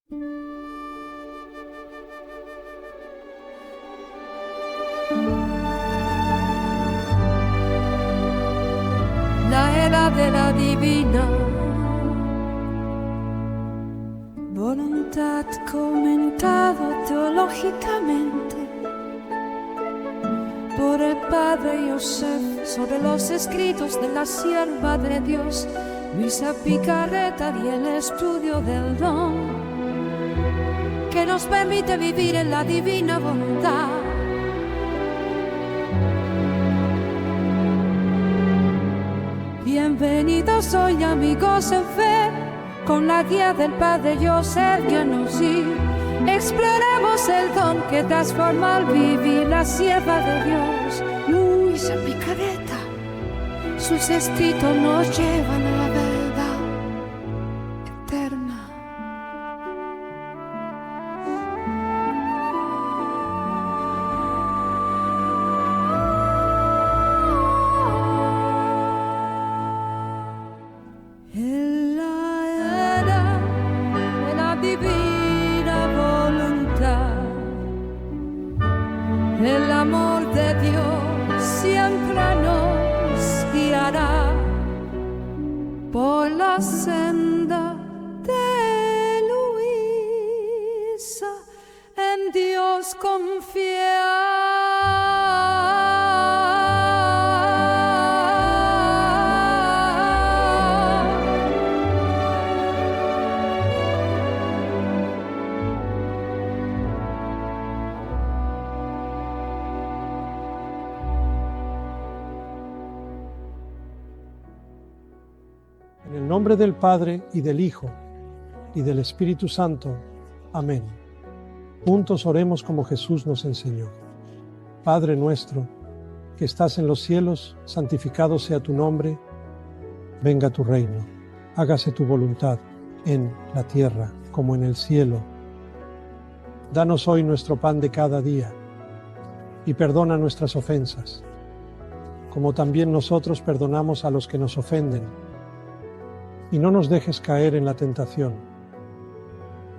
La era de la divina voluntad, comentado teológicamente por el padre Joseph sobre los escritos de la sierva de Dios Luisa Picarreta, y el estudio del don que nos permite vivir en la divina voluntad. Bienvenidos hoy, amigos en fe, con la guía del padre Joseph Giannuzzi. Exploremos el don que transforma al vivir la sierva de Dios Luisa Picarreta. Sus escritos nos llevan a la verdad eterna. En la era de la divina voluntad, el amor de Dios siempre nos guiará por la senda de Luisa, en Dios confiar. En el nombre del Padre, y del Hijo, y del Espíritu Santo. Amén. Juntos oremos como Jesús nos enseñó. Padre nuestro, que estás en los cielos, santificado sea tu nombre. Venga tu reino. Hágase tu voluntad, en la tierra como en el cielo. Danos hoy nuestro pan de cada día, y perdona nuestras ofensas, como también nosotros perdonamos a los que nos ofenden. Y no nos dejes caer en la tentación,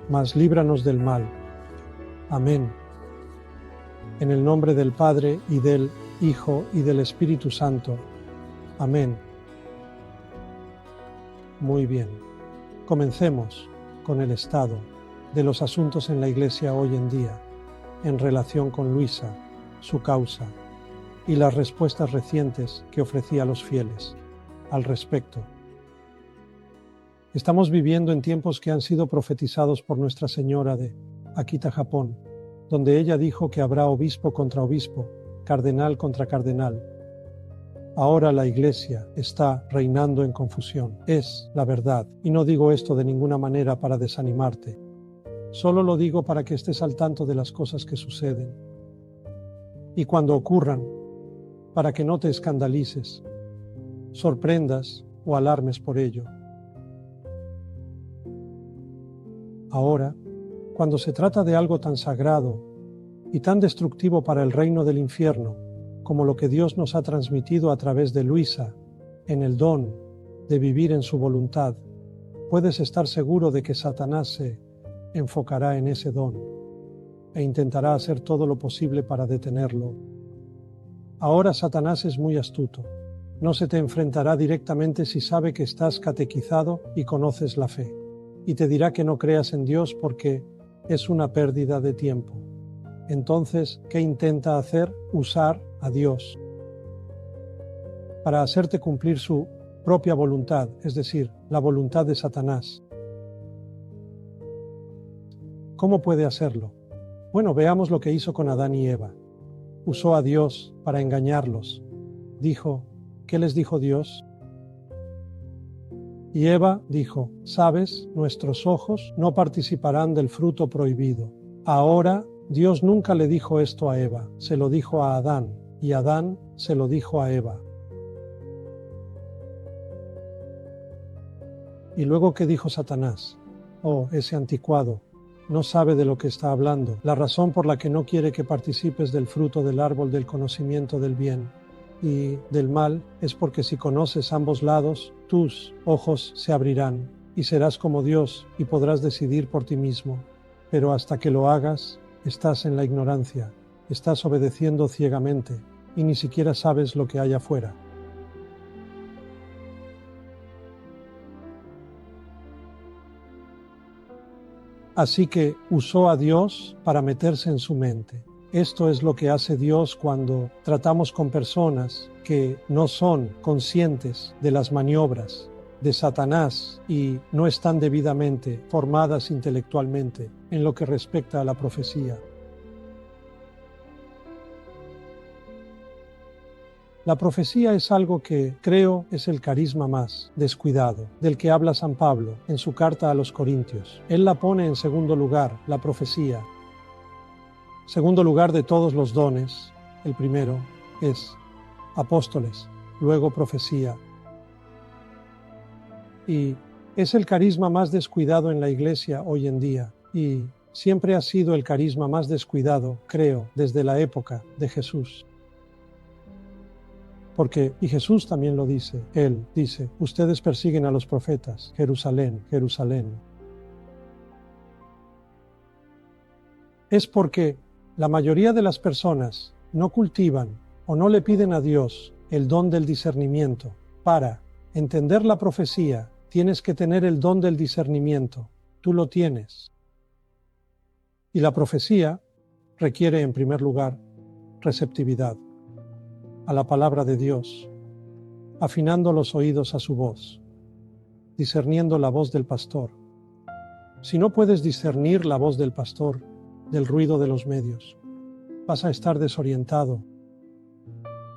mas líbranos del mal. Amén. En el nombre del Padre, y del Hijo, y del Espíritu Santo. Amén. Muy bien. Comencemos con el estado de los asuntos en la Iglesia hoy en día, en relación con Luisa, su causa, y las respuestas recientes que ofrecía a los fieles al respecto. Estamos viviendo en tiempos que han sido profetizados por Nuestra Señora de Akita, Japón, donde ella dijo que habrá obispo contra obispo, cardenal contra cardenal. Ahora la Iglesia está reinando en confusión. Es la verdad, y no digo esto de ninguna manera para desanimarte. Solo lo digo para que estés al tanto de las cosas que suceden. Y cuando ocurran, para que no te escandalices, sorprendas o alarmes por ello. Ahora, cuando se trata de algo tan sagrado y tan destructivo para el reino del infierno, como lo que Dios nos ha transmitido a través de Luisa, en el don de vivir en su voluntad, puedes estar seguro de que Satanás se enfocará en ese don e intentará hacer todo lo posible para detenerlo. Ahora Satanás es muy astuto. No se te enfrentará directamente si sabe que estás catequizado y conoces la fe, y te dirá que no creas en Dios porque es una pérdida de tiempo. Entonces, ¿qué intenta hacer? Usar a Dios para hacerte cumplir su propia voluntad, es decir, la voluntad de Satanás. ¿Cómo puede hacerlo? Bueno, veamos lo que hizo con Adán y Eva. Usó a Dios para engañarlos. Dijo, ¿qué les dijo Dios? Y Eva dijo, ¿sabes? Nuestros ojos no participarán del fruto prohibido. Ahora, Dios nunca le dijo esto a Eva, se lo dijo a Adán, y Adán se lo dijo a Eva. Y luego, ¿qué dijo Satanás? Oh, ese anticuado, no sabe de lo que está hablando. La razón por la que no quiere que participes del fruto del árbol del conocimiento del bien y del mal es porque si conoces ambos lados, tus ojos se abrirán y serás como Dios y podrás decidir por ti mismo. Pero hasta que lo hagas, estás en la ignorancia, estás obedeciendo ciegamente y ni siquiera sabes lo que hay afuera. Así que usó a Dios para meterse en su mente. Esto es lo que hace Dios cuando tratamos con personas que no son conscientes de las maniobras de Satanás y no están debidamente formadas intelectualmente en lo que respecta a la profecía. La profecía es algo que creo es el carisma más descuidado, del que habla San Pablo en su carta a los Corintios. Él la pone en segundo lugar, la profecía. Segundo lugar de todos los dones, el primero es apóstoles, luego profecía. Y es el carisma más descuidado en la Iglesia hoy en día, y siempre ha sido el carisma más descuidado, creo, desde la época de Jesús. Porque, y Jesús también lo dice, Él dice, ustedes persiguen a los profetas, Jerusalén, Jerusalén. Es porque la mayoría de las personas no cultivan o no le piden a Dios el don del discernimiento. Para entender la profecía, tienes que tener el don del discernimiento. Tú lo tienes. Y la profecía requiere, en primer lugar, receptividad a la palabra de Dios, afinando los oídos a su voz, discerniendo la voz del pastor. Si no puedes discernir la voz del pastor del ruido de los medios, vas a estar desorientado.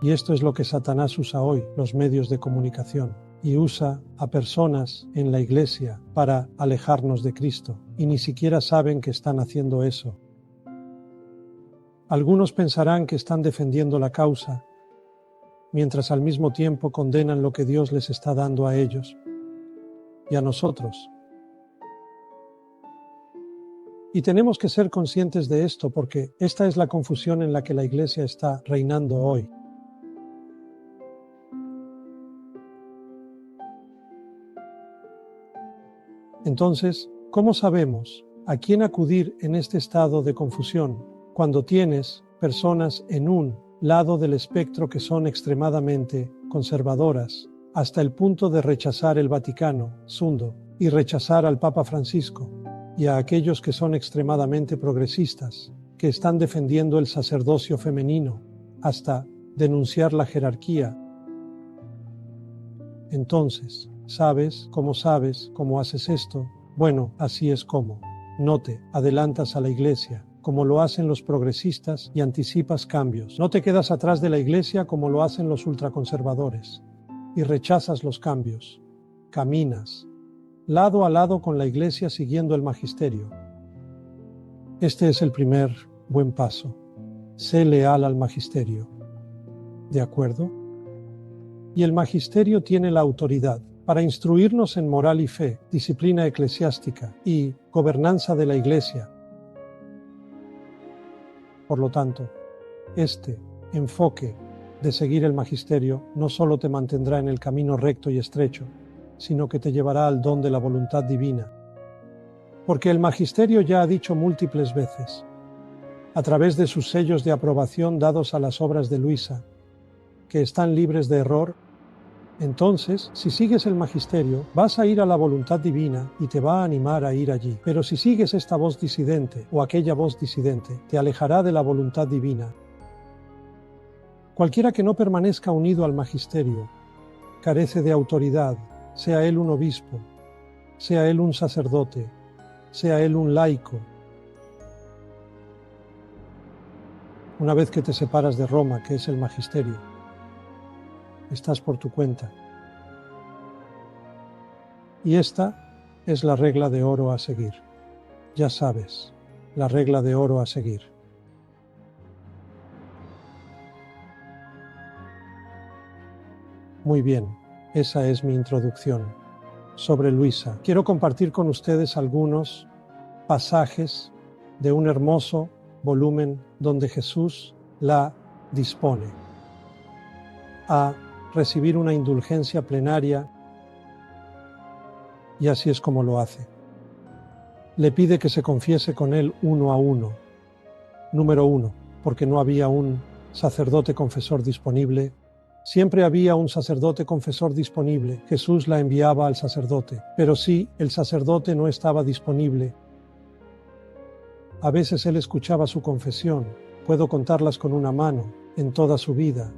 Y esto es lo que Satanás usa hoy, los medios de comunicación, y usa a personas en la iglesia para alejarnos de Cristo, y ni siquiera saben que están haciendo eso. Algunos pensarán que están defendiendo la causa, mientras al mismo tiempo condenan lo que Dios les está dando a ellos y a nosotros. Y tenemos que ser conscientes de esto porque esta es la confusión en la que la Iglesia está reinando hoy. Entonces, ¿cómo sabemos a quién acudir en este estado de confusión cuando tienes personas en un lado del espectro que son extremadamente conservadoras, hasta el punto de rechazar el Vaticano II y rechazar al Papa Francisco, y a aquellos que son extremadamente progresistas, que están defendiendo el sacerdocio femenino, hasta denunciar la jerarquía? Entonces, ¿sabes cómo haces esto? Bueno, así es como. No te adelantas a la Iglesia, como lo hacen los progresistas, y anticipas cambios. No te quedas atrás de la Iglesia como lo hacen los ultraconservadores, y rechazas los cambios. Caminas lado a lado con la Iglesia siguiendo el magisterio. Este es el primer buen paso. Sé leal al magisterio. ¿De acuerdo? Y el magisterio tiene la autoridad para instruirnos en moral y fe, disciplina eclesiástica y gobernanza de la Iglesia. Por lo tanto, este enfoque de seguir el magisterio no solo te mantendrá en el camino recto y estrecho, sino que te llevará al don de la voluntad divina. Porque el magisterio ya ha dicho múltiples veces, a través de sus sellos de aprobación dados a las obras de Luisa, que están libres de error. Entonces, si sigues el magisterio, vas a ir a la voluntad divina y te va a animar a ir allí. Pero si sigues esta voz disidente o aquella voz disidente, te alejará de la voluntad divina. Cualquiera que no permanezca unido al magisterio carece de autoridad, sea él un obispo, sea él un sacerdote, sea él un laico. Una vez que te separas de Roma, que es el magisterio, estás por tu cuenta. Y esta es la regla de oro a seguir. Ya sabes, la regla de oro a seguir. Muy bien, esa es mi introducción sobre Luisa. Quiero compartir con ustedes algunos pasajes de un hermoso volumen donde Jesús la dispone a recibir una indulgencia plenaria y así es como lo hace. Le pide que se confiese con él uno a uno. Número 1, porque no había un sacerdote confesor disponible. Siempre había un sacerdote confesor disponible. Jesús la enviaba al sacerdote, pero si el sacerdote no estaba disponible, a veces él escuchaba su confesión. Puedo contarlas con una mano en toda su vida,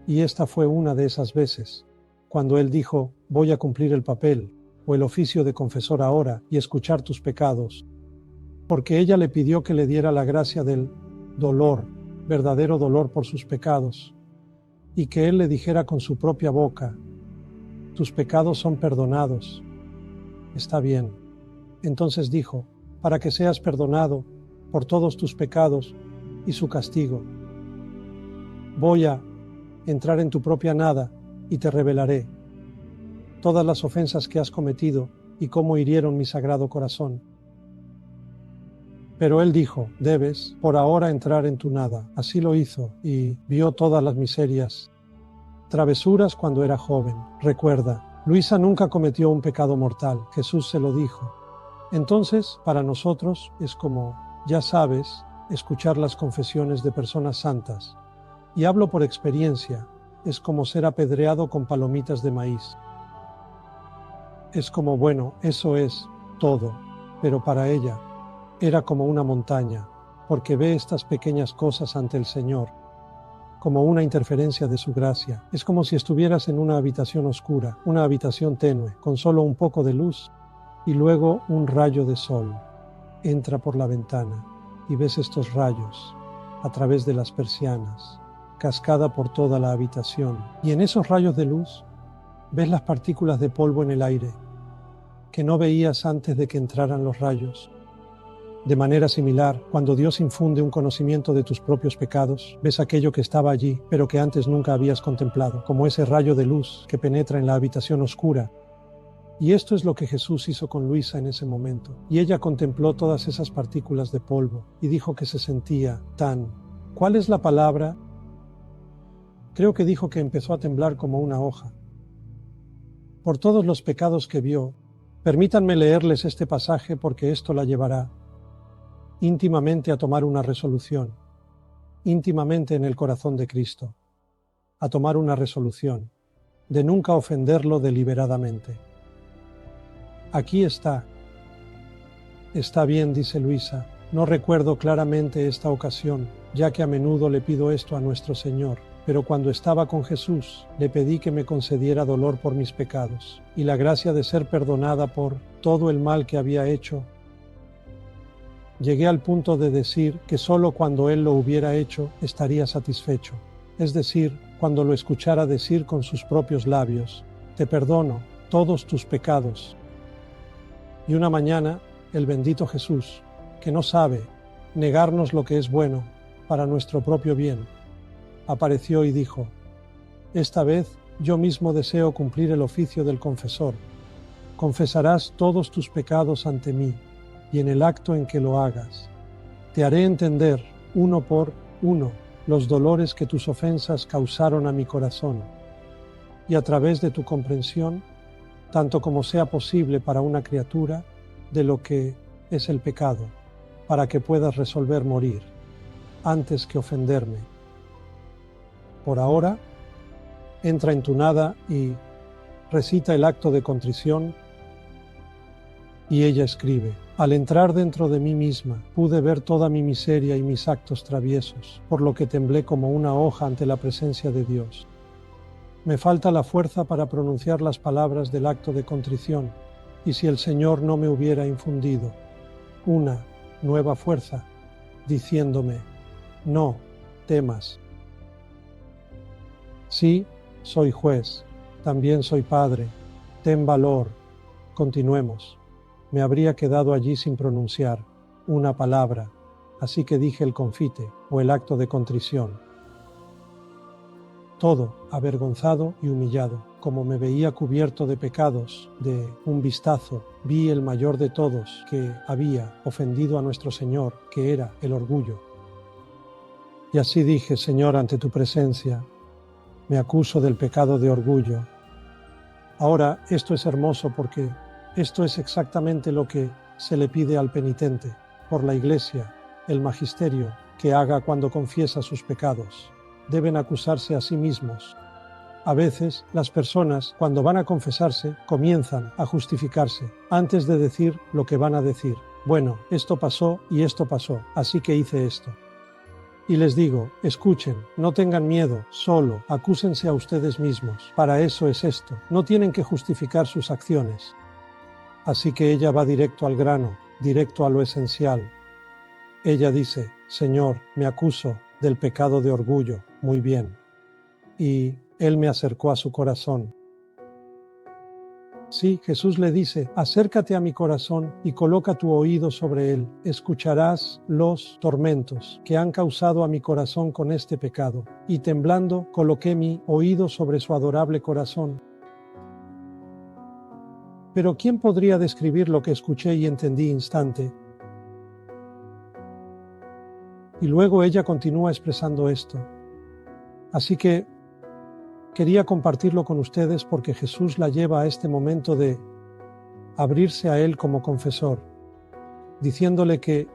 y esta fue una de esas veces, cuando él dijo: voy a cumplir el papel o el oficio de confesor ahora y escuchar tus pecados, porque ella le pidió que le diera la gracia del dolor, verdadero dolor por sus pecados, y que él le dijera con su propia boca: tus pecados son perdonados. Está bien. Entonces dijo: para que seas perdonado por todos tus pecados y su castigo, voy a entrar en tu propia nada y te revelaré todas las ofensas que has cometido y cómo hirieron mi sagrado corazón. Pero él dijo: debes por ahora entrar en tu nada. Así lo hizo y vio todas las miserias, travesuras cuando era joven. Recuerda, Luisa nunca cometió un pecado mortal. Jesús se lo dijo. Entonces, para nosotros es como, ya sabes, escuchar las confesiones de personas santas. Y hablo por experiencia, es como ser apedreado con palomitas de maíz. Es como, bueno, eso es todo, pero para ella era como una montaña, porque ve estas pequeñas cosas ante el Señor, como una interferencia de su gracia. Es como si estuvieras en una habitación oscura, una habitación tenue, con solo un poco de luz, y luego un rayo de sol entra por la ventana, y ves estos rayos a través de las persianas, cascada por toda la habitación. Y en esos rayos de luz ves las partículas de polvo en el aire, que no veías antes de que entraran los rayos. De manera similar, cuando Dios infunde un conocimiento de tus propios pecados, ves aquello que estaba allí, pero que antes nunca habías contemplado, como ese rayo de luz que penetra en la habitación oscura. Y esto es lo que Jesús hizo con Luisa en ese momento. Y ella contempló todas esas partículas de polvo y dijo que se sentía tan... ¿Cuál es la palabra? Creo que dijo que empezó a temblar como una hoja. Por todos los pecados que vio. Permítanme leerles este pasaje porque esto la llevará íntimamente a tomar una resolución, íntimamente en el corazón de Cristo, a tomar una resolución de nunca ofenderlo deliberadamente. Aquí está. Está bien, dice Luisa, no recuerdo claramente esta ocasión, ya que a menudo le pido esto a nuestro Señor, pero cuando estaba con Jesús, le pedí que me concediera dolor por mis pecados y la gracia de ser perdonada por todo el mal que había hecho. Llegué al punto de decir que solo cuando Él lo hubiera hecho estaría satisfecho, es decir, cuando lo escuchara decir con sus propios labios: te perdono todos tus pecados. Y una mañana, el bendito Jesús, que no sabe negarnos lo que es bueno para nuestro propio bien, apareció y dijo: esta vez yo mismo deseo cumplir el oficio del confesor. Confesarás todos tus pecados ante mí, y en el acto en que lo hagas, te haré entender, uno por uno, los dolores que tus ofensas causaron a mi corazón, y a través de tu comprensión, tanto como sea posible para una criatura, de lo que es el pecado, para que puedas resolver morir, antes que ofenderme. Por ahora, entra en tu nada y recita el acto de contrición. Y ella escribe: al entrar dentro de mí misma, pude ver toda mi miseria y mis actos traviesos, por lo que temblé como una hoja ante la presencia de Dios. Me falta la fuerza para pronunciar las palabras del acto de contrición, y si el Señor no me hubiera infundido una nueva fuerza, diciéndome: no temas. Sí, soy juez, también soy padre, ten valor, continuemos. Me habría quedado allí sin pronunciar una palabra, así que dije el confite o el acto de contrición. Todo avergonzado y humillado, como me veía cubierto de pecados, de un vistazo, vi el mayor de todos que había ofendido a nuestro Señor, que era el orgullo. Y así dije: Señor, ante tu presencia, me acuso del pecado de orgullo. Ahora, esto es hermoso porque Esto es exactamente lo que se le pide al penitente, por la Iglesia, el magisterio, que haga cuando confiesa sus pecados. Deben acusarse a sí mismos. A veces, las personas, cuando van a confesarse, comienzan a justificarse, antes de decir lo que van a decir. Bueno, esto pasó y esto pasó, así que hice esto. Y les digo, escuchen, no tengan miedo, solo acúsense a ustedes mismos. Para eso es esto, no tienen que justificar sus acciones. Así que ella va directo al grano, directo a lo esencial. Ella dice, Señor, me acuso del pecado de orgullo. Muy bien. Y Él me acercó a su corazón. Sí, Jesús le dice, acércate a mi corazón y coloca tu oído sobre él. Escucharás los tormentos que han causado a mi corazón con este pecado. Y temblando, coloqué mi oído sobre su adorable corazón. Pero ¿quién podría describir lo que escuché y entendí instante? Y luego ella continúa expresando esto. Así que quería compartirlo con ustedes porque Jesús la lleva a este momento de abrirse a Él como confesor, diciéndole que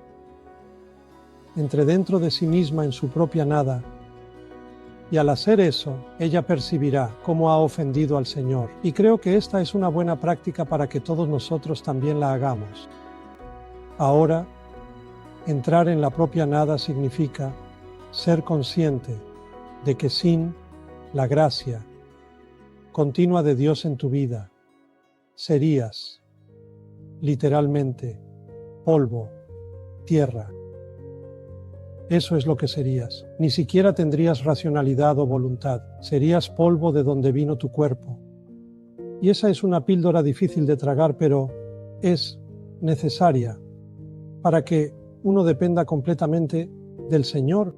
entre dentro de sí misma en su propia nada, y al hacer eso, ella percibirá cómo ha ofendido al Señor. Y creo que esta es una buena práctica para que todos nosotros también la hagamos. Ahora, entrar en la propia nada significa ser consciente de que sin la gracia continua de Dios en tu vida, serías, literalmente, polvo, tierra. Eso es lo que serías. Ni siquiera tendrías racionalidad o voluntad. Serías polvo de donde vino tu cuerpo. Y esa es una píldora difícil de tragar, pero es necesaria para que uno dependa completamente del Señor.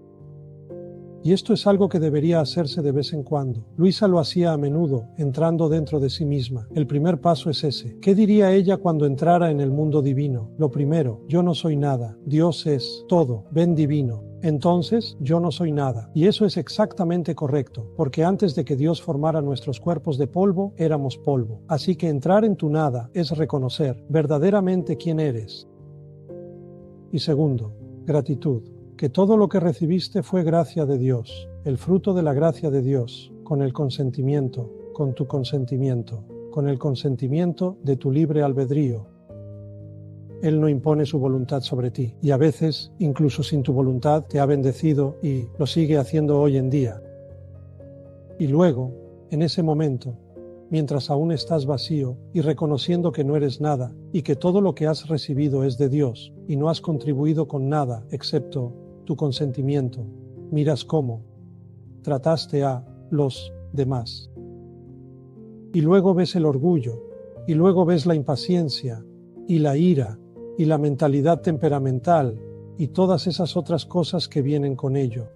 Y esto es algo que debería hacerse de vez en cuando. Luisa lo hacía a menudo, entrando dentro de sí misma. El primer paso es ese. ¿Qué diría ella cuando entrara en el mundo divino? Lo primero, yo no soy nada. Dios es todo, ven divino. Entonces, yo no soy nada. Y eso es exactamente correcto, porque antes de que Dios formara nuestros cuerpos de polvo, éramos polvo. Así que entrar en tu nada es reconocer verdaderamente quién eres. Y segundo, gratitud. Que todo lo que recibiste fue gracia de Dios, el fruto de la gracia de Dios, con el consentimiento, con tu consentimiento, con el consentimiento de tu libre albedrío. Él no impone su voluntad sobre ti, y a veces, incluso sin tu voluntad, te ha bendecido y lo sigue haciendo hoy en día. Y luego, en ese momento, mientras aún estás vacío y reconociendo que no eres nada y que todo lo que has recibido es de Dios y no has contribuido con nada excepto tu consentimiento, miras cómo trataste a los demás. Y luego ves el orgullo, y luego ves la impaciencia, y la ira, y la mentalidad temperamental, y todas esas otras cosas que vienen con ello.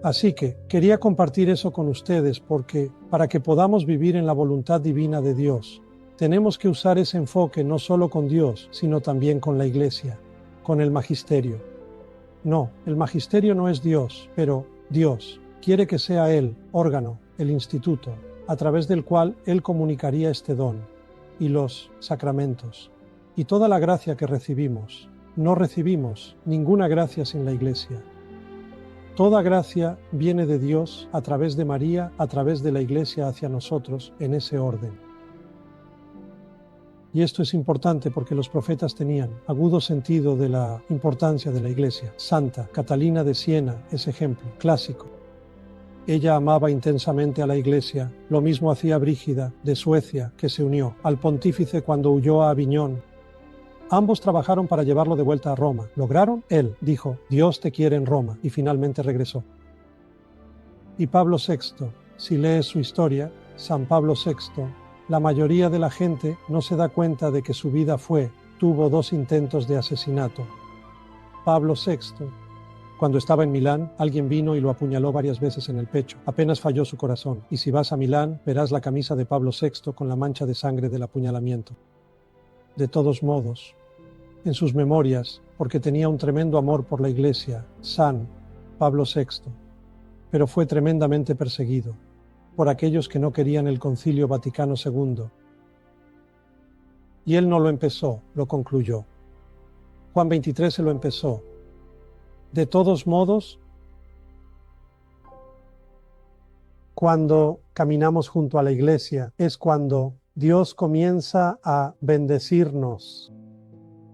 Así que quería compartir eso con ustedes porque para que podamos vivir en la voluntad divina de Dios, tenemos que usar ese enfoque no solo con Dios, sino también con la Iglesia, con el magisterio. No, el magisterio no es Dios, pero Dios quiere que sea Él, órgano, el instituto, a través del cual Él comunicaría este don, y los sacramentos, y toda la gracia que recibimos. No recibimos ninguna gracia sin la Iglesia. Toda gracia viene de Dios a través de María, a través de la Iglesia hacia nosotros, en ese orden. Y esto es importante porque los profetas tenían agudo sentido de la importancia de la Iglesia. Santa Catalina de Siena es ejemplo clásico. Ella amaba intensamente a la Iglesia. Lo mismo hacía Brígida de Suecia, que se unió al pontífice cuando huyó a Aviñón. Ambos trabajaron para llevarlo de vuelta a Roma. ¿Lograron? Él dijo, Dios te quiere en Roma, y finalmente regresó. Y Pablo VI, si lees su historia, San Pablo VI, la mayoría de la gente no se da cuenta de que su vida tuvo 2 intentos de asesinato. Pablo VI, cuando estaba en Milán, alguien vino y lo apuñaló varias veces en el pecho. Apenas falló su corazón. Y si vas a Milán, verás la camisa de Pablo VI con la mancha de sangre del apuñalamiento. De todos modos, en sus memorias, porque tenía un tremendo amor por la Iglesia, San Pablo VI, pero fue tremendamente perseguido, por aquellos que no querían el Concilio Vaticano II. Y él no lo empezó, lo concluyó. Juan 23 se lo empezó. De todos modos, cuando caminamos junto a la iglesia, es cuando Dios comienza a bendecirnos.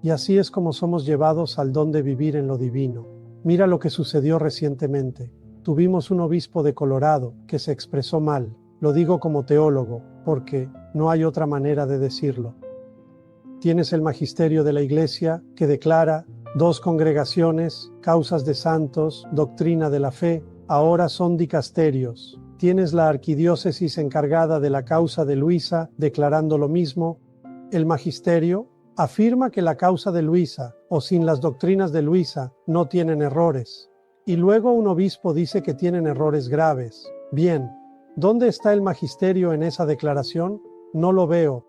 Y así es como somos llevados al don de vivir en lo divino. Mira lo que sucedió recientemente. Tuvimos un obispo de Colorado que se expresó mal. Lo digo como teólogo, porque no hay otra manera de decirlo. Tienes el magisterio de la iglesia que declara 2 congregaciones, causas de santos, doctrina de la fe, ahora son dicasterios. Tienes la arquidiócesis encargada de la causa de Luisa declarando lo mismo. El magisterio afirma que la causa de Luisa, o sin las doctrinas de Luisa, no tienen errores. Y luego un obispo dice que tienen errores graves. Bien, ¿dónde está el magisterio en esa declaración? No lo veo.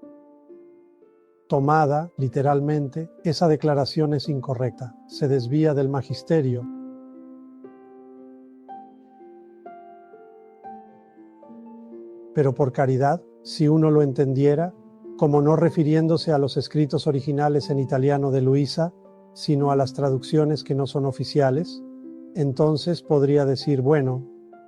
Tomada, literalmente, esa declaración es incorrecta. Se desvía del magisterio. Pero por caridad, si uno lo entendiera, como no refiriéndose a los escritos originales en italiano de Luisa, sino a las traducciones que no son oficiales, entonces podría decir, bueno,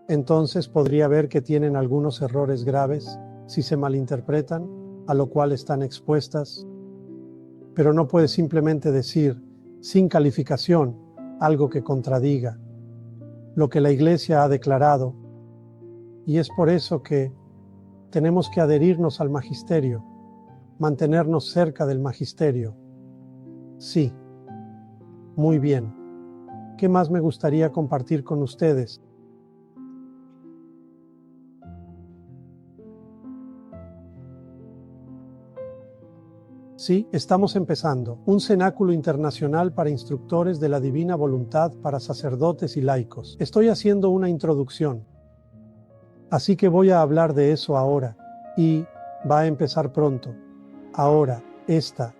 entonces podría ver que tienen algunos errores graves si se malinterpretan, a lo cual están expuestas. Pero no puede simplemente decir, sin calificación, algo que contradiga lo que la Iglesia ha declarado. Y es por eso que tenemos que adherirnos al magisterio, mantenernos cerca del magisterio. Sí, muy bien. ¿Qué más me gustaría compartir con ustedes? Sí, estamos empezando un cenáculo internacional para instructores de la divina voluntad para sacerdotes y laicos. Estoy haciendo una introducción, así que voy a hablar de eso ahora y va a empezar pronto. Ahora, esta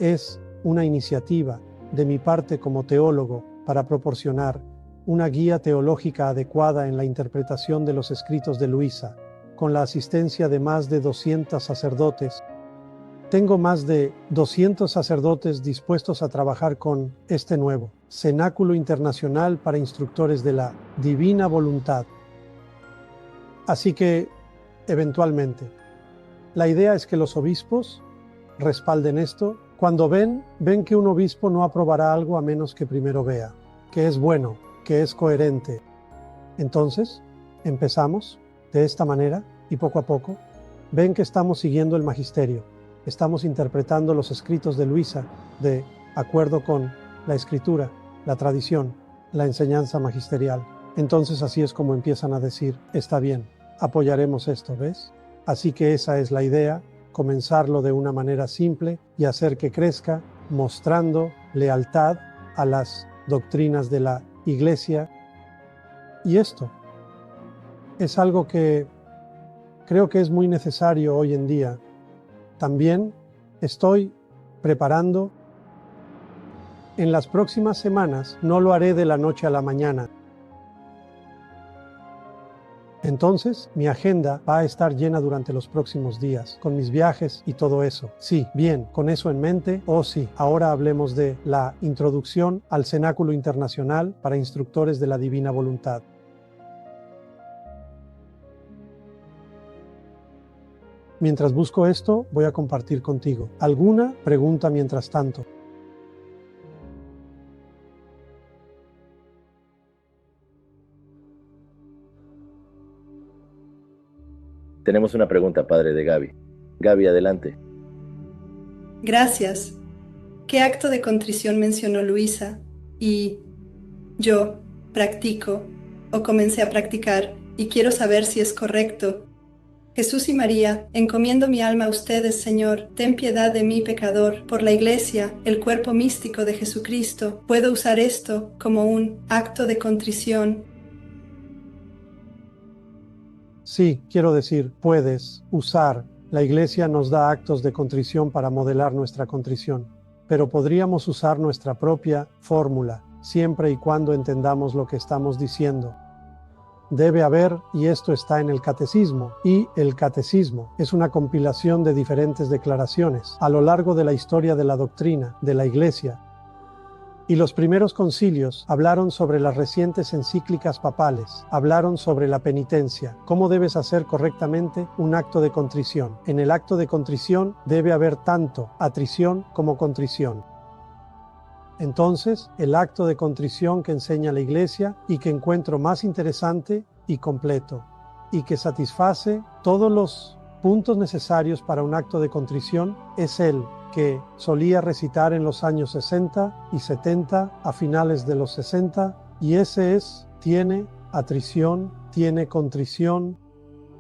es una iniciativa de mi parte como teólogo para proporcionar una guía teológica adecuada en la interpretación de los escritos de Luisa, con la asistencia de más de 200 sacerdotes. Tengo más de 200 sacerdotes dispuestos a trabajar con este nuevo cenáculo internacional para instructores de la divina voluntad. Así que, eventualmente, la idea es que los obispos respalden esto. Cuando ven que un obispo no aprobará algo a menos que primero vea que es bueno, que es coherente. Entonces, empezamos de esta manera y poco a poco ven que estamos siguiendo el magisterio. Estamos interpretando los escritos de Luisa de acuerdo con la escritura, la tradición, la enseñanza magisterial. Entonces así es como empiezan a decir, está bien, apoyaremos esto, ¿ves? Así que esa es la idea, comenzarlo de una manera simple y hacer que crezca, mostrando lealtad a las doctrinas de la Iglesia. Y esto es algo que creo que es muy necesario hoy en día. También estoy preparando. En las próximas semanas no lo haré de la noche a la mañana. Entonces, mi agenda va a estar llena durante los próximos días, con mis viajes y todo eso. Sí, bien, con eso en mente, sí, ahora hablemos de la introducción al Cenáculo Internacional para Instructores de la Divina Voluntad. Mientras busco esto, voy a compartir contigo. ¿Alguna pregunta mientras tanto? Tenemos una pregunta, padre, de Gaby. Gaby, adelante. Gracias. ¿Qué acto de contrición mencionó Luisa? Y yo practico o comencé a practicar y quiero saber si es correcto. Jesús y María, encomiendo mi alma a ustedes, Señor. Ten piedad de mí, pecador. Por la Iglesia, el cuerpo místico de Jesucristo, ¿puedo usar esto como un acto de contrición? Sí, quiero decir, puedes usar. La Iglesia nos da actos de contrición para modelar nuestra contrición, pero podríamos usar nuestra propia fórmula, siempre y cuando entendamos lo que estamos diciendo. Debe haber, y esto está en el catecismo, y el catecismo es una compilación de diferentes declaraciones a lo largo de la historia de la doctrina de la Iglesia. Y los primeros concilios hablaron sobre las recientes encíclicas papales, hablaron sobre la penitencia, cómo debes hacer correctamente un acto de contrición. En el acto de contrición debe haber tanto atrición como contrición. Entonces, el acto de contrición que enseña la Iglesia y que encuentro más interesante y completo, y que satisface todos los puntos necesarios para un acto de contrición, es el que solía recitar en los años 60 y 70, a finales de los 60, y ese es: tiene atrición, tiene contrición.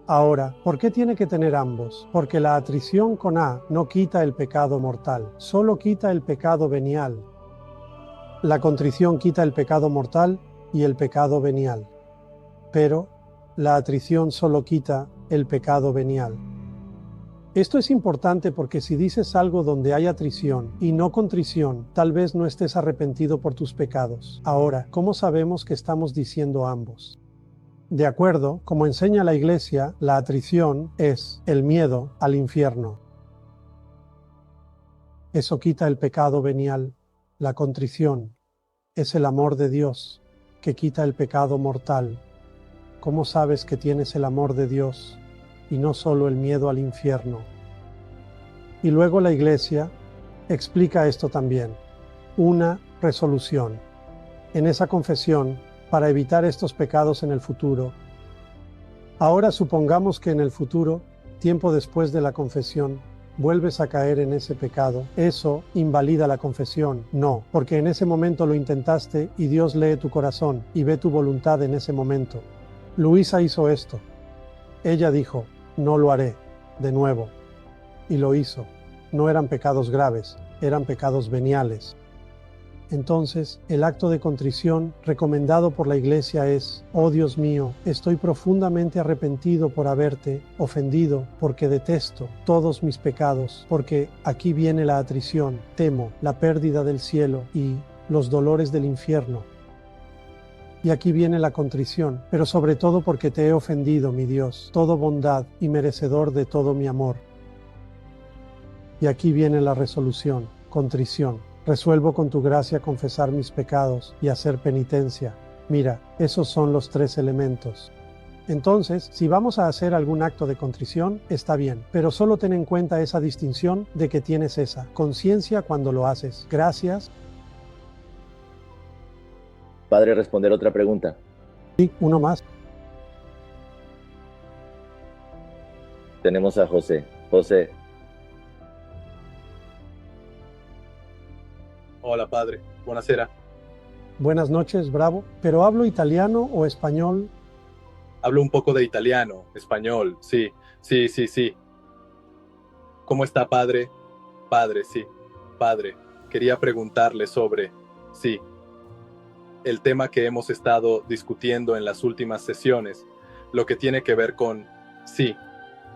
Ahora, ¿por qué tiene que tener ambos? Porque la atrición con A no quita el pecado mortal, solo quita el pecado venial. La contrición quita el pecado mortal y el pecado venial, pero la atrición solo quita el pecado venial. Esto es importante porque si dices algo donde hay atrición y no contrición, tal vez no estés arrepentido por tus pecados. Ahora, ¿cómo sabemos que estamos diciendo ambos? De acuerdo, como enseña la Iglesia, la atrición es el miedo al infierno. Eso quita el pecado venial. La contrición es el amor de Dios que quita el pecado mortal. ¿Cómo sabes que tienes el amor de Dios y no solo el miedo al infierno? Y luego la Iglesia explica esto también: una resolución. En esa confesión, para evitar estos pecados en el futuro. Ahora supongamos que en el futuro, tiempo después de la confesión, vuelves a caer en ese pecado. ¿Eso invalida la confesión? No, porque en ese momento lo intentaste y Dios lee tu corazón y ve tu voluntad en ese momento. Luisa hizo esto. Ella dijo: no lo haré de nuevo. Y lo hizo. No eran pecados graves, eran pecados veniales. Entonces, el acto de contrición recomendado por la Iglesia es: oh Dios mío, estoy profundamente arrepentido por haberte ofendido, porque detesto todos mis pecados, porque aquí viene la atrición, temo la pérdida del cielo y los dolores del infierno. Y aquí viene la contrición, pero sobre todo porque te he ofendido, mi Dios, todo bondad y merecedor de todo mi amor. Y aquí viene la resolución, contrición. Resuelvo con tu gracia confesar mis pecados y hacer penitencia. Mira, esos son los tres elementos. Entonces, si vamos a hacer algún acto de contrición, está bien, pero solo ten en cuenta esa distinción de que tienes esa conciencia cuando lo haces. Gracias. Padre, responder otra pregunta. Sí, uno más. Tenemos a José. José. Hola, padre. Buonasera. Buenas noches, bravo. ¿Pero hablo italiano o español? Hablo un poco de italiano, español, sí. ¿Cómo está, padre? Padre, sí. Padre, quería preguntarle sobre, sí, el tema que hemos estado discutiendo en las últimas sesiones, lo que tiene que ver con, sí,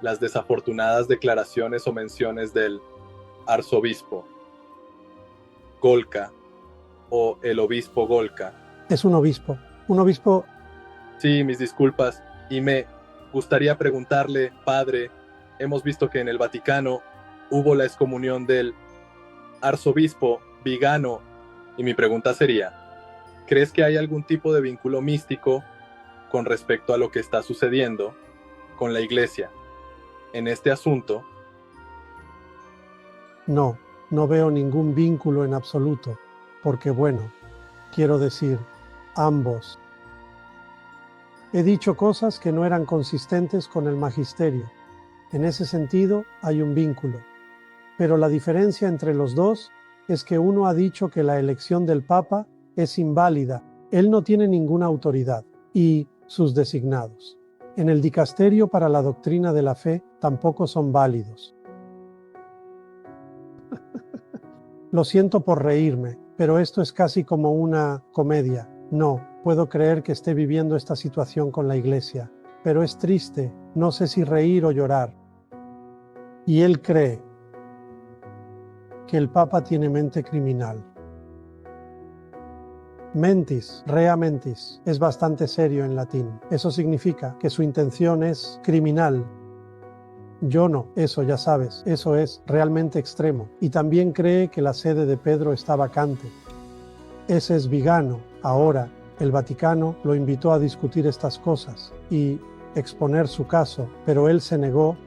las desafortunadas declaraciones o menciones del arzobispo Golka o el obispo Golka. Es un obispo. Un obispo. Sí, mis disculpas. Y me gustaría preguntarle, padre, hemos visto que en el Vaticano hubo la excomunión del arzobispo Vigano, y mi pregunta sería, ¿crees que hay algún tipo de vínculo místico con respecto a lo que está sucediendo con la Iglesia en este asunto? No, no veo ningún vínculo en absoluto, porque bueno, quiero decir, ambos. He dicho cosas que no eran consistentes con el magisterio. En ese sentido, hay un vínculo. Pero la diferencia entre los dos es que uno ha dicho que la elección del Papa es inválida. Él no tiene ninguna autoridad, y sus designados en el dicasterio para la doctrina de la fe tampoco son válidos. Lo siento por reírme, pero esto es casi como una comedia. No, puedo creer que esté viviendo esta situación con la Iglesia, pero es triste, no sé si reír o llorar. Y él cree que el Papa tiene mente criminal. Mentis, rea mentis, es bastante serio en latín. Eso significa que su intención es criminal. Yo no, eso ya sabes, eso es realmente extremo. Y también cree que la sede de Pedro está vacante. Ese es Vigano. Ahora, el Vaticano lo invitó a discutir estas cosas y exponer su caso, pero él se negó.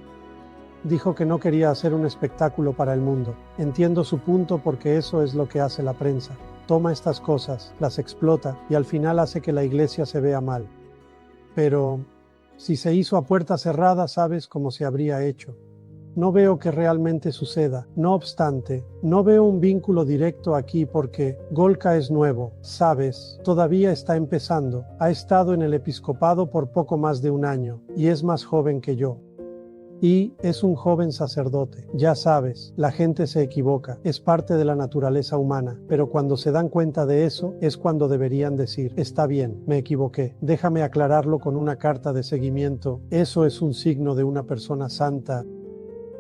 Dijo que no quería hacer un espectáculo para el mundo. Entiendo su punto porque eso es lo que hace la prensa. Toma estas cosas, las explota y al final hace que la iglesia se vea mal. Pero si se hizo a puerta cerrada, sabes cómo se habría hecho. No veo que realmente suceda. No obstante, no veo un vínculo directo aquí porque Golka es nuevo, sabes, todavía está empezando. Ha estado en el episcopado por poco más de un año y es más joven que yo. Y es un joven sacerdote. Ya sabes, la gente se equivoca, es parte de la naturaleza humana, pero cuando se dan cuenta de eso es cuando deberían decir, está bien, me equivoqué, déjame aclararlo con una carta de seguimiento. Eso es un signo de una persona santa.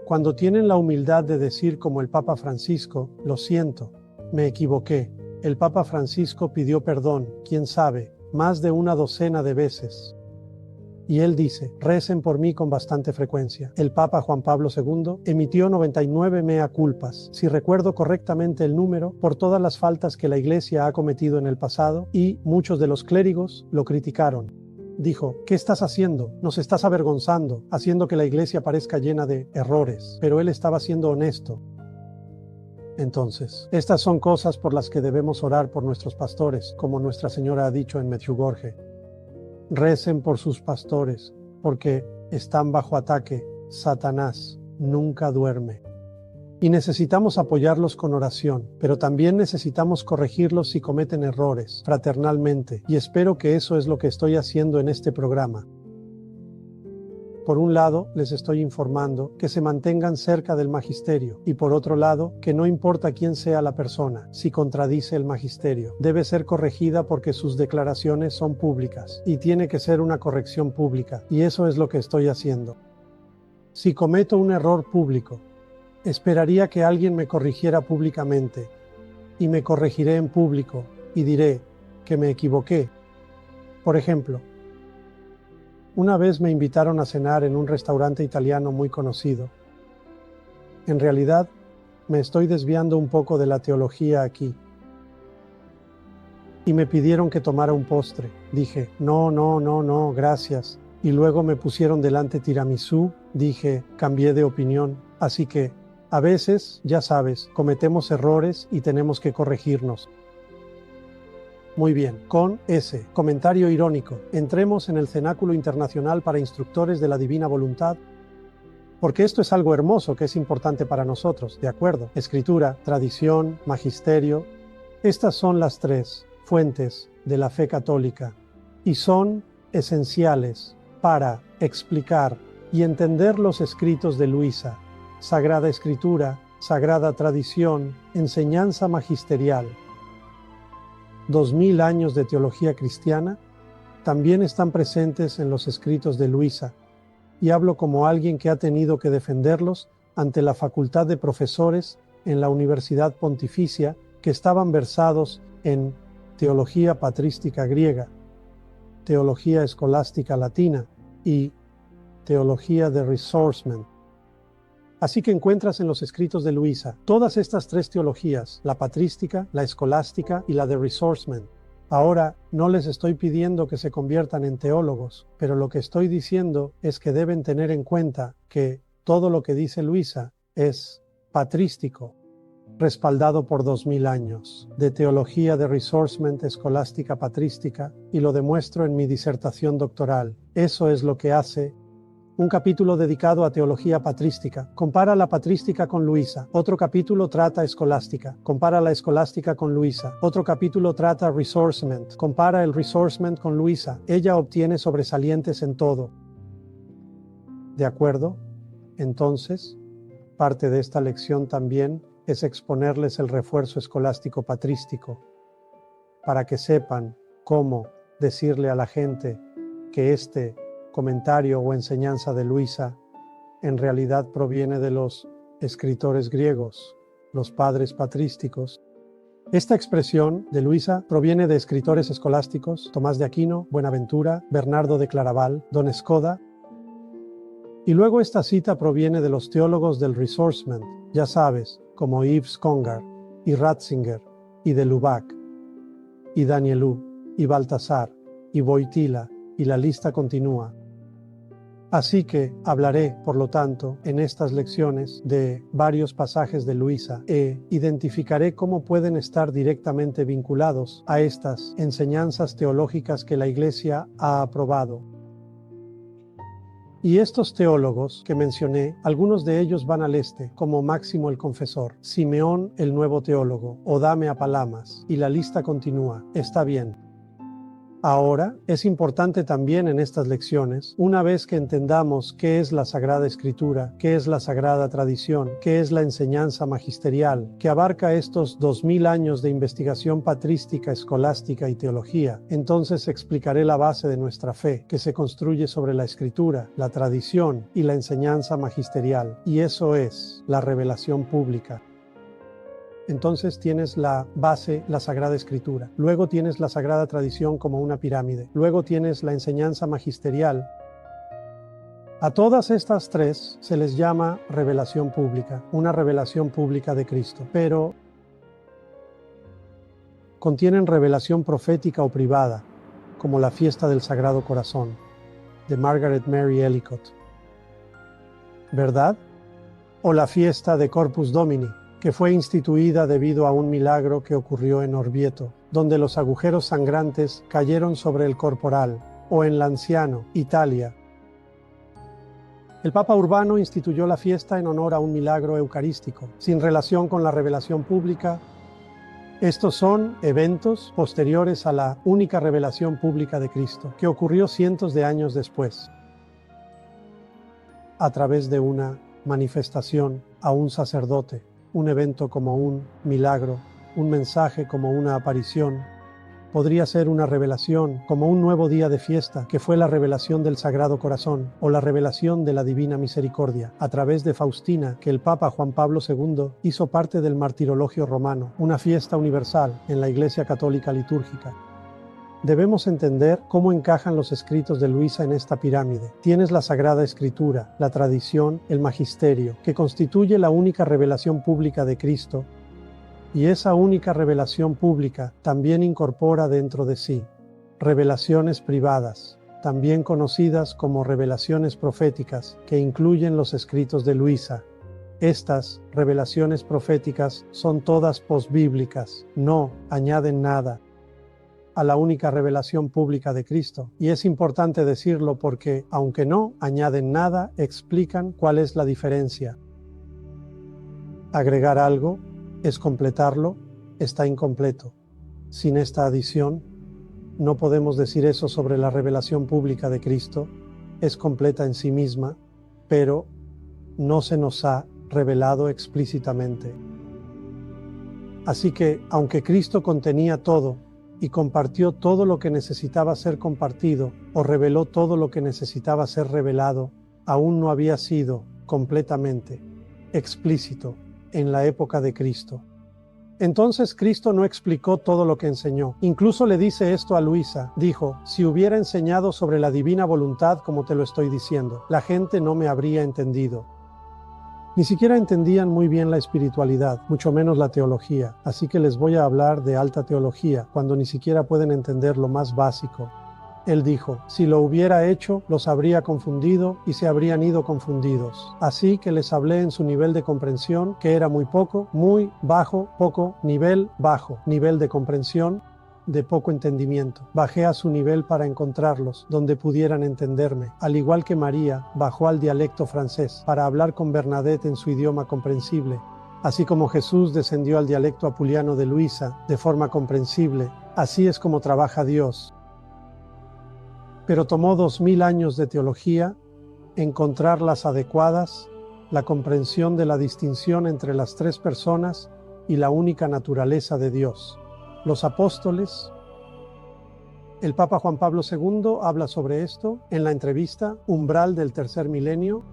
Cuando tienen la humildad de decir como el Papa Francisco, lo siento, me equivoqué. El Papa Francisco pidió perdón, quién sabe, más de una docena de veces. Y él dice, recen por mí con bastante frecuencia. El Papa Juan Pablo II emitió 99 mea culpas, si recuerdo correctamente el número, por todas las faltas que la Iglesia ha cometido en el pasado, y muchos de los clérigos lo criticaron. Dijo, ¿qué estás haciendo? Nos estás avergonzando, haciendo que la Iglesia parezca llena de errores. Pero él estaba siendo honesto. Entonces, estas son cosas por las que debemos orar por nuestros pastores, como Nuestra Señora ha dicho en Medjugorje. Recen por sus pastores, porque están bajo ataque. Satanás nunca duerme. Y necesitamos apoyarlos con oración, pero también necesitamos corregirlos si cometen errores, fraternalmente, y espero que eso es lo que estoy haciendo en este programa. Por un lado, les estoy informando que se mantengan cerca del magisterio, y por otro lado, que no importa quién sea la persona, si contradice el magisterio, debe ser corregida porque sus declaraciones son públicas, y tiene que ser una corrección pública, y eso es lo que estoy haciendo. Si cometo un error público, esperaría que alguien me corrigiera públicamente, y me corregiré en público, y diré que me equivoqué. Por ejemplo, una vez me invitaron a cenar en un restaurante italiano muy conocido. En realidad, me estoy desviando un poco de la teología aquí. Y me pidieron que tomara un postre. Dije, no, gracias. Y luego me pusieron delante tiramisú. Dije, cambié de opinión. Así que, a veces, ya sabes, cometemos errores y tenemos que corregirnos. Muy bien, con ese comentario irónico, entremos en el Cenáculo Internacional para Instructores de la Divina Voluntad, porque esto es algo hermoso que es importante para nosotros, ¿de acuerdo? Escritura, tradición, magisterio, estas son las tres fuentes de la fe católica y son esenciales para explicar y entender los escritos de Luisa, Sagrada Escritura, Sagrada Tradición, enseñanza magisterial. 2000 años de teología cristiana también están presentes en los escritos de Luisa, y hablo como alguien que ha tenido que defenderlos ante la facultad de profesores en la Universidad Pontificia que estaban versados en teología patrística griega, teología escolástica latina y teología de ressourcement. Así que encuentras en los escritos de Luisa todas estas tres teologías, la patrística, la escolástica y la de ressourcement. Ahora, no les estoy pidiendo que se conviertan en teólogos, pero lo que estoy diciendo es que deben tener en cuenta que todo lo que dice Luisa es patrístico, respaldado por 2000 años de teología de ressourcement escolástica patrística, y lo demuestro en mi disertación doctoral. Eso es lo que hace un capítulo dedicado a teología patrística. Compara la patrística con Luisa. Otro capítulo trata escolástica. Compara la escolástica con Luisa. Otro capítulo trata ressourcement. Compara el ressourcement con Luisa. Ella obtiene sobresalientes en todo. ¿De acuerdo? Entonces, parte de esta lección también es exponerles el refuerzo escolástico patrístico, para que sepan cómo decirle a la gente que este comentario o enseñanza de Luisa en realidad proviene de los escritores griegos, los padres patrísticos, Esta expresión de Luisa proviene de escritores escolásticos, Tomás de Aquino, Buenaventura, Bernardo de Claraval, Don Escoda, y luego esta cita proviene de los teólogos del Ressourcement, ya sabes, como Yves Congar, y Ratzinger, y de Lubac, y Danielou, y Baltasar, y Wojtyla, y la lista continúa. Así que hablaré, por lo tanto, en estas lecciones de varios pasajes de Luisa e identificaré cómo pueden estar directamente vinculados a estas enseñanzas teológicas que la Iglesia ha aprobado. Y estos teólogos que mencioné, algunos de ellos van al este, como Máximo el Confesor, Simeón el Nuevo Teólogo, o Dame a Palamas, y la lista continúa. Está bien. Ahora, es importante también en estas lecciones, una vez que entendamos qué es la Sagrada Escritura, qué es la Sagrada Tradición, qué es la enseñanza magisterial, que abarca estos 2000 años de investigación patrística, escolástica y teología, entonces explicaré la base de nuestra fe, que se construye sobre la Escritura, la tradición y la enseñanza magisterial, y eso es la revelación pública. Entonces tienes la base, la Sagrada Escritura. Luego tienes la Sagrada Tradición como una pirámide. Luego tienes la enseñanza magisterial. A todas estas tres se les llama revelación pública, una revelación pública de Cristo. Pero contienen revelación profética o privada, como la fiesta del Sagrado Corazón, de Margaret Mary Ellicott. ¿Verdad? O la fiesta de Corpus Domini, que fue instituida debido a un milagro que ocurrió en Orvieto, donde los agujeros sangrantes cayeron sobre el corporal, o en Lanciano, Italia. El Papa Urbano instituyó la fiesta en honor a un milagro eucarístico, sin relación con la revelación pública. Estos son eventos posteriores a la única revelación pública de Cristo, que ocurrió cientos de años después, a través de una manifestación a un sacerdote. Un evento como un milagro, un mensaje como una aparición, podría ser una revelación como un nuevo día de fiesta, que fue la revelación del Sagrado Corazón, o la revelación de la Divina Misericordia, a través de Faustina, que el Papa Juan Pablo II hizo parte del Martirologio Romano, una fiesta universal en la Iglesia Católica Litúrgica. Debemos entender cómo encajan los escritos de Luisa en esta pirámide. Tienes la Sagrada Escritura, la tradición, el magisterio, que constituye la única revelación pública de Cristo, y esa única revelación pública también incorpora dentro de sí revelaciones privadas, también conocidas como revelaciones proféticas, que incluyen los escritos de Luisa. Estas revelaciones proféticas son todas posbíblicas, no añaden nada a la única revelación pública de Cristo. Y es importante decirlo porque, aunque no añaden nada, explican cuál es la diferencia. Agregar algo es completarlo, está incompleto. Sin esta adición, no podemos decir eso sobre la revelación pública de Cristo. Es completa en sí misma, pero no se nos ha revelado explícitamente. Así que, aunque Cristo contenía todo, y compartió todo lo que necesitaba ser compartido, o reveló todo lo que necesitaba ser revelado, aún no había sido completamente explícito en la época de Cristo. Entonces Cristo no explicó todo lo que enseñó. Incluso le dice esto a Luisa. Dijo, si hubiera enseñado sobre la divina voluntad como te lo estoy diciendo, la gente no me habría entendido. Ni siquiera entendían muy bien la espiritualidad, mucho menos la teología, así que les voy a hablar de alta teología, cuando ni siquiera pueden entender lo más básico. Él dijo, si lo hubiera hecho, los habría confundido y se habrían ido confundidos. Así que les hablé en su nivel de comprensión, que era muy poco, muy bajo, poco, nivel bajo, nivel de comprensión, de poco entendimiento. Bajé a su nivel para encontrarlos, donde pudieran entenderme. Al igual que María, bajó al dialecto francés para hablar con Bernadette en su idioma comprensible. Así como Jesús descendió al dialecto apuliano de Luisa de forma comprensible, así es como trabaja Dios. Pero tomó 2000 años de teología encontrar las adecuadas, la comprensión de la distinción entre las tres personas y la única naturaleza de Dios. Los apóstoles. El Papa Juan Pablo II habla sobre esto en la entrevista Umbral del Tercer Milenio.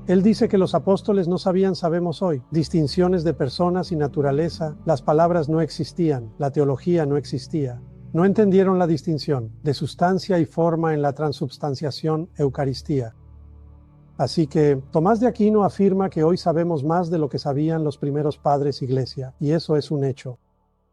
Él dice que los apóstoles no sabían, sabemos hoy, distinciones de personas y naturaleza, las palabras no existían, la teología no existía. No entendieron la distinción de sustancia y forma en la transubstanciación Eucaristía. Así que Tomás de Aquino afirma que hoy sabemos más de lo que sabían los primeros padres Iglesia, y eso es un hecho.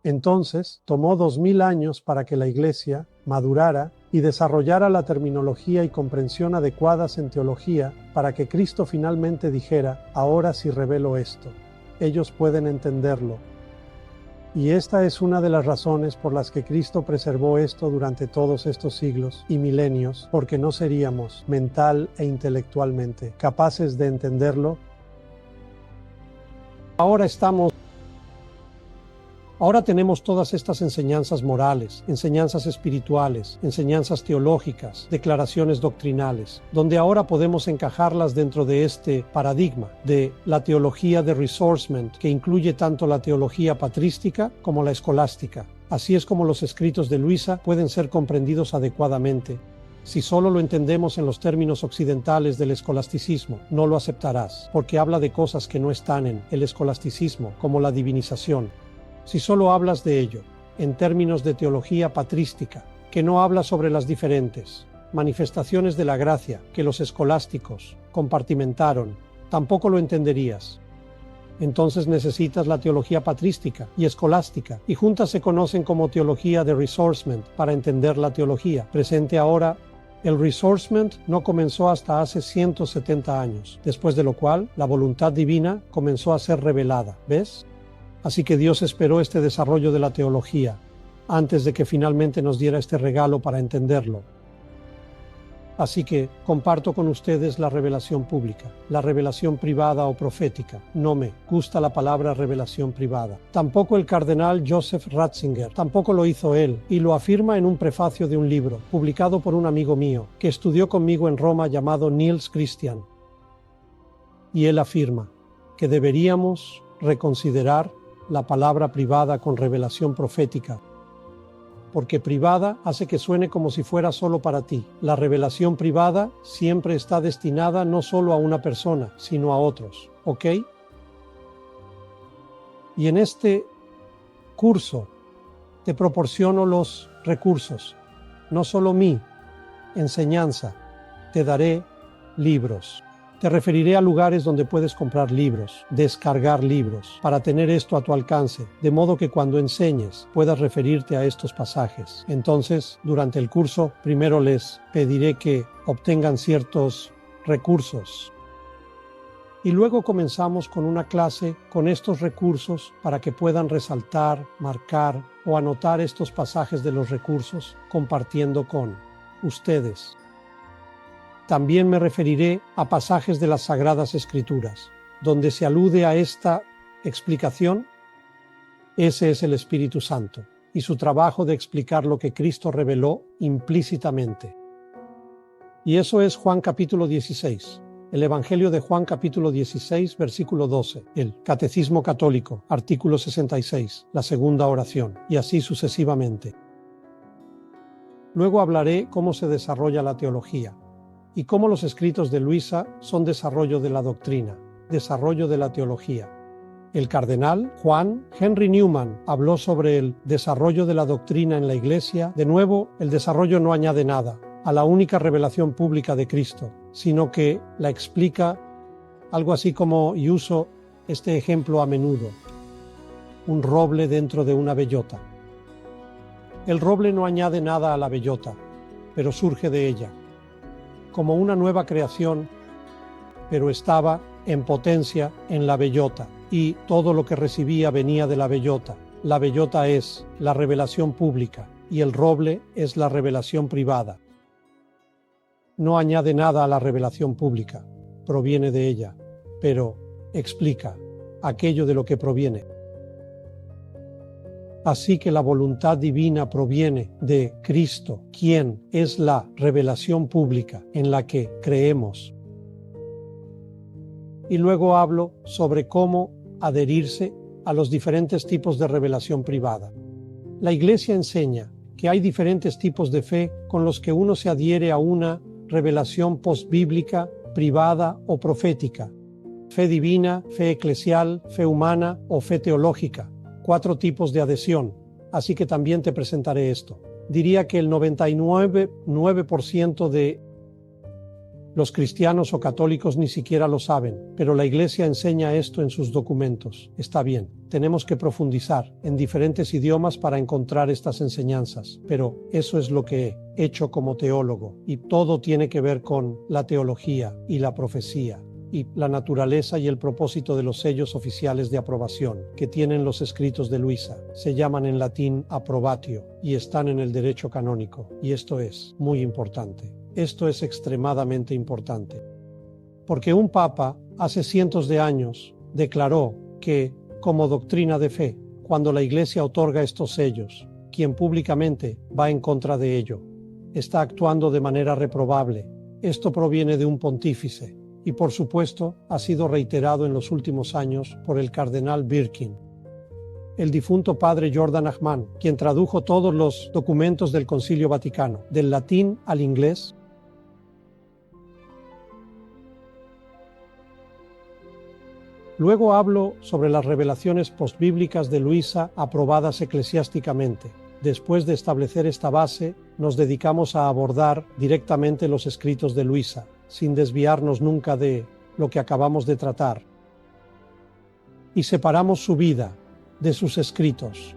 Entonces, tomó 2000 años para que la Iglesia madurara y desarrollara la terminología y comprensión adecuadas en teología para que Cristo finalmente dijera, ahora sí revelo esto. Ellos pueden entenderlo. Y esta es una de las razones por las que Cristo preservó esto durante todos estos siglos y milenios, porque no seríamos mental e intelectualmente capaces de entenderlo. Ahora tenemos todas estas enseñanzas morales, enseñanzas espirituales, enseñanzas teológicas, declaraciones doctrinales, donde ahora podemos encajarlas dentro de este paradigma de la teología de ressourcement, que incluye tanto la teología patrística como la escolástica. Así es como los escritos de Luisa pueden ser comprendidos adecuadamente. Si solo lo entendemos en los términos occidentales del escolasticismo, no lo aceptarás, porque habla de cosas que no están en el escolasticismo, como la divinización. Si solo hablas de ello, en términos de teología patrística, que no habla sobre las diferentes manifestaciones de la gracia que los escolásticos compartimentaron, tampoco lo entenderías. Entonces necesitas la teología patrística y escolástica, y juntas se conocen como teología de ressourcement para entender la teología presente ahora. El ressourcement no comenzó hasta hace 170 años, después de lo cual la voluntad divina comenzó a ser revelada, ¿ves? Así que Dios esperó este desarrollo de la teología, antes de que finalmente nos diera este regalo para entenderlo. Así que comparto con ustedes la revelación pública, la revelación privada o profética. No me gusta la palabra revelación privada. Tampoco el cardenal Joseph Ratzinger, tampoco lo hizo él, y lo afirma en un prefacio de un libro, publicado por un amigo mío, que estudió conmigo en Roma llamado Niels Christian. Y él afirma que deberíamos reconsiderar la palabra privada con revelación profética, porque privada hace que suene como si fuera solo para ti. La revelación privada siempre está destinada no solo a una persona, sino a otros, ¿ok? Y en este curso te proporciono los recursos, no solo mi enseñanza, te daré libros. Te referiré a lugares donde puedes comprar libros, descargar libros, para tener esto a tu alcance, de modo que cuando enseñes puedas referirte a estos pasajes. Entonces, durante el curso, primero les pediré que obtengan ciertos recursos. Y luego comenzamos con una clase con estos recursos para que puedan resaltar, marcar o anotar estos pasajes de los recursos, compartiendo con ustedes. También me referiré a pasajes de las Sagradas Escrituras, donde se alude a esta explicación. Ese es el Espíritu Santo y su trabajo de explicar lo que Cristo reveló implícitamente. Y eso es Juan capítulo 16, el Evangelio de Juan capítulo 16, versículo 12, el Catecismo Católico, artículo 66, la segunda oración, y así sucesivamente. Luego hablaré cómo se desarrolla la teología, y cómo los escritos de Luisa son desarrollo de la doctrina, desarrollo de la teología. El cardenal Juan Henry Newman habló sobre el desarrollo de la doctrina en la Iglesia. De nuevo, el desarrollo no añade nada a la única revelación pública de Cristo, sino que la explica algo así como, y uso este ejemplo a menudo, un roble dentro de una bellota. El roble no añade nada a la bellota, pero surge de ella como una nueva creación, pero estaba en potencia en la bellota, y todo lo que recibía venía de la bellota. La bellota es la revelación pública, y el roble es la revelación privada. No añade nada a la revelación pública, proviene de ella, pero explica aquello de lo que proviene. Así que la voluntad divina proviene de Cristo, quien es la revelación pública en la que creemos. Y luego hablo sobre cómo adherirse a los diferentes tipos de revelación privada. La Iglesia enseña que hay diferentes tipos de fe con los que uno se adhiere a una revelación postbíblica privada o profética, fe divina, fe eclesial, fe humana o fe teológica. 4 tipos de adhesión, así que también te presentaré esto. Diría que el 99% de los cristianos o católicos ni siquiera lo saben, pero la Iglesia enseña esto en sus documentos. Está bien, tenemos que profundizar en diferentes idiomas para encontrar estas enseñanzas, pero eso es lo que he hecho como teólogo, y todo tiene que ver con la teología y la profecía, y la naturaleza y el propósito de los sellos oficiales de aprobación que tienen los escritos de Luisa. Se llaman en latín approbatio y están en el derecho canónico, y esto es muy importante. Esto es extremadamente importante, porque un papa hace cientos de años declaró que, como doctrina de fe, cuando la Iglesia otorga estos sellos, quien públicamente va en contra de ello, está actuando de manera reprobable. Esto proviene de un pontífice, y por supuesto ha sido reiterado en los últimos años por el cardenal Birkin, el difunto padre Jordan Ahman, quien tradujo todos los documentos del Concilio Vaticano, del latín al inglés. Luego hablo sobre las revelaciones postbíblicas de Luisa aprobadas eclesiásticamente. Después de establecer esta base, nos dedicamos a abordar directamente los escritos de Luisa, sin desviarnos nunca de lo que acabamos de tratar. Y separamos su vida de sus escritos,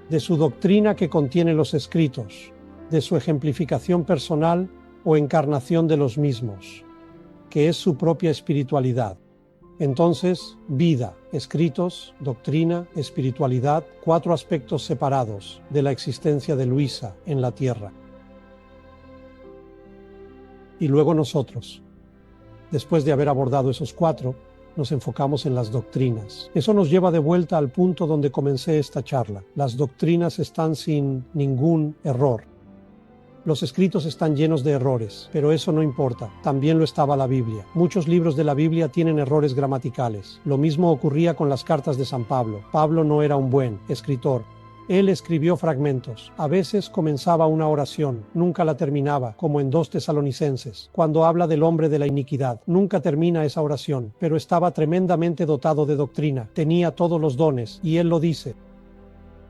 de su doctrina que contiene los escritos, de su ejemplificación personal o encarnación de los mismos, que es su propia espiritualidad. Entonces, vida, escritos, doctrina, espiritualidad, 4 aspectos separados de la existencia de Luisa en la tierra. Y luego nosotros, después de haber abordado esos 4, nos enfocamos en las doctrinas. Eso nos lleva de vuelta al punto donde comencé esta charla. Las doctrinas están sin ningún error. Los escritos están llenos de errores, pero eso no importa. También lo estaba la Biblia. Muchos libros de la Biblia tienen errores gramaticales. Lo mismo ocurría con las cartas de San Pablo. Pablo no era un buen escritor. Él escribió fragmentos. A veces comenzaba una oración, nunca la terminaba, como en 2 Tesalonicenses, cuando habla del hombre de la iniquidad. Nunca termina esa oración, pero estaba tremendamente dotado de doctrina. Tenía todos los dones, y él lo dice.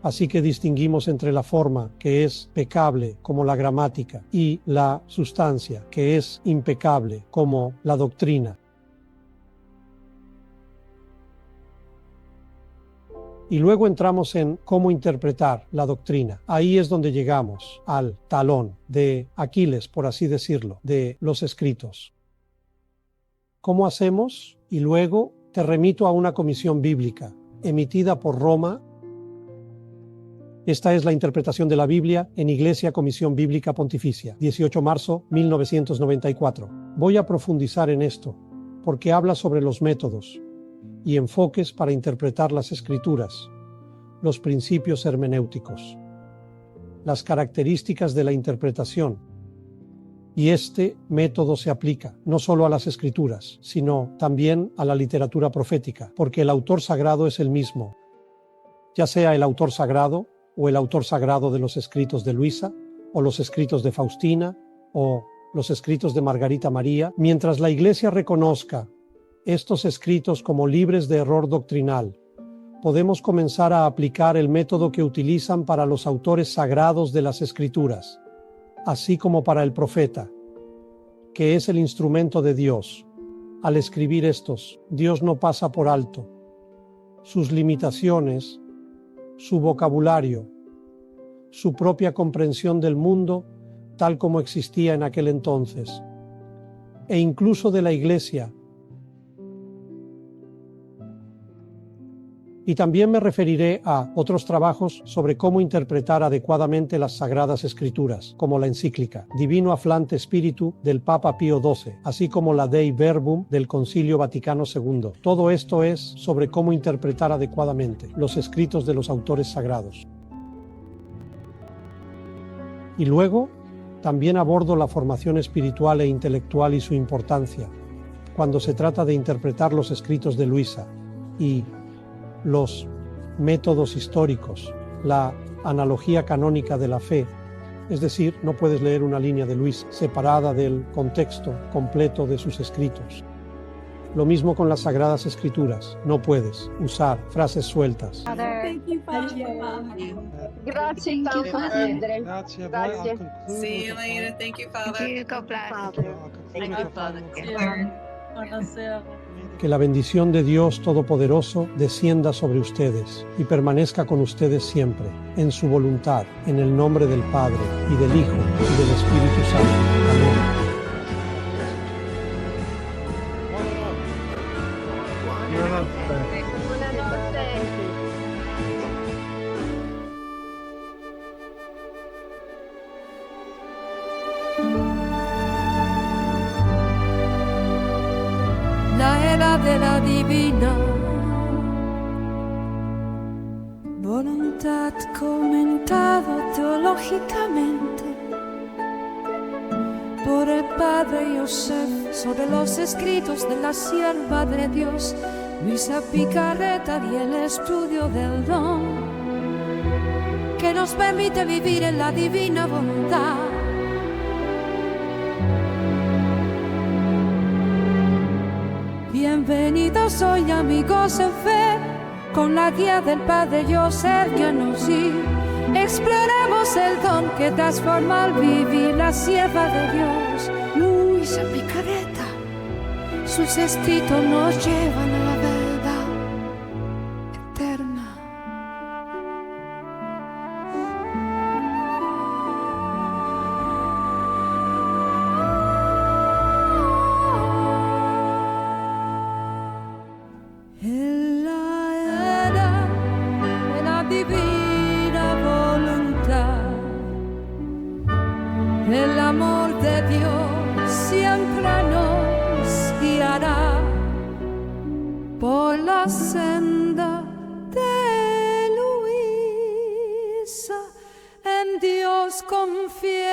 Así que distinguimos entre la forma, que es pecable, como la gramática, y la sustancia, que es impecable, como la doctrina. Y luego entramos en cómo interpretar la doctrina. Ahí es donde llegamos al talón de Aquiles, por así decirlo, de los escritos. ¿Cómo hacemos? Y luego te remito a una comisión bíblica, emitida por Roma. Esta es la interpretación de la Biblia en Iglesia Comisión Bíblica Pontificia, 18 de marzo 1994. Voy a profundizar en esto, porque habla sobre los métodos y enfoques para interpretar las Escrituras, los principios hermenéuticos, las características de la interpretación. Y este método se aplica no solo a las Escrituras, sino también a la literatura profética, porque el autor sagrado es el mismo, ya sea el autor sagrado o el autor sagrado de los escritos de Luisa, o los escritos de Faustina, o los escritos de Margarita María. Mientras la Iglesia reconozca estos escritos como libres de error doctrinal, podemos comenzar a aplicar el método que utilizan para los autores sagrados de las Escrituras, así como para el profeta, que es el instrumento de Dios. Al escribir estos, Dios no pasa por alto sus limitaciones, su vocabulario, su propia comprensión del mundo tal como existía en aquel entonces, e incluso de la Iglesia. Y también me referiré a otros trabajos sobre cómo interpretar adecuadamente las Sagradas Escrituras, como la encíclica Divino Afflante Spiritu del Papa Pío XII, así como la Dei Verbum del Concilio Vaticano II. Todo esto es sobre cómo interpretar adecuadamente los escritos de los autores sagrados. Y luego, también abordo la formación espiritual e intelectual y su importancia, cuando se trata de interpretar los escritos de Luisa, y los métodos históricos, la analogía canónica de la fe Es decir, no puedes leer una línea de Luisa separada del contexto completo de sus escritos. Lo mismo con las Sagradas Escrituras. No puedes usar frases sueltas. Thank you, Father. Grazie, Padre. Grazie a Grazie. See you later. Thank you, Father. God bless. Thank you, Father. Buonasera. Que la bendición de Dios Todopoderoso descienda sobre ustedes y permanezca con ustedes siempre, en su voluntad, en el nombre del Padre, y del Hijo, y del Espíritu Santo. Amén. Buonanotte. La era de la divina voluntad comentado teológicamente por el padre Yosef sobre los escritos de la sierva de Dios Luisa Picarreta, y el estudio del don que nos permite vivir en la divina voluntad. Bienvenidos hoy, amigos en fe, con la guía del Padre Joseph Giannuzzi. Exploremos el don que transforma al vivir la sierva de Dios, Luisa Picarreta. Sus escritos nos llevan a la verdad eterna. En la era de la divina voluntad, el amor de Dios siempre nos guiará por la senda de Luisa. En Dios confía.